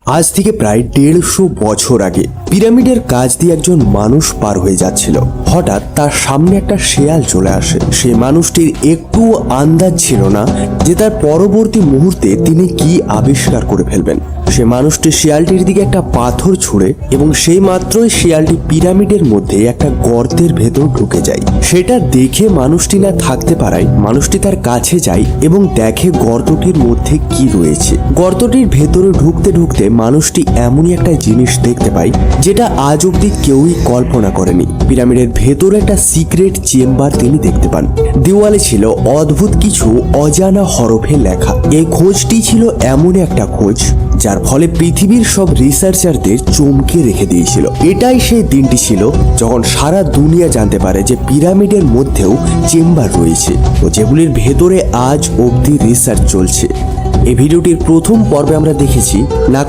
আজ থেকে প্রায় 150 বছর আগে পিরামিডের কাজ দিয়ে একজন মানুষ পার হয়ে যাচ্ছিল। হঠাৎ তার সামনে একটা শেয়াল চলে আসে। সেই মানুষটির একটু আন্দাজ ছিল না যে তার পরবর্তী মুহূর্তে তিনি কি আবিষ্কার করে ফেলবেন। সে মানুষটি শিয়ালটির দিকে একটা পাথর ছুঁড়ে এবং সেই মাত্রই শিয়ালটি পিরামিডের মধ্যে একটা গর্তের ভেতর ঢুকে যায়। সেটা দেখে মানুষটি না থাকতে পারায় মানুষটি তার কাছে যায় এবং দেখে গর্তটির মধ্যে কি রয়েছে। গর্তটির ভেতরে ঢুকতে ঢুকতে মানুষটি এমনই একটা জিনিস দেখতে পায় যেটা আজ অব্দি কেউই কল্পনা করেনি। পিরামিডের ভেতরে একটা সিক্রেট চেম্বার তিনি দেখতে পান। দেওয়ালে ছিল অদ্ভুত কিছু অজানা হরফে লেখা। এই খোঁজটি ছিল এমন একটা খোঁজ যার ফলে পৃথিবীর সব রিসার্চারদের চমকে রেখে দিয়েছিল। এটাই সেই দিনটি ছিল যখন সারা দুনিয়া জানতে পারে যে পিরামিডের মধ্যেও চেম্বার রয়েছে ও যেগুলির ভেতরে আজ অব্দি রিসার্চ চলছে। এই ভিডিওটির প্রথম পর্বে আমরা দেখেছি না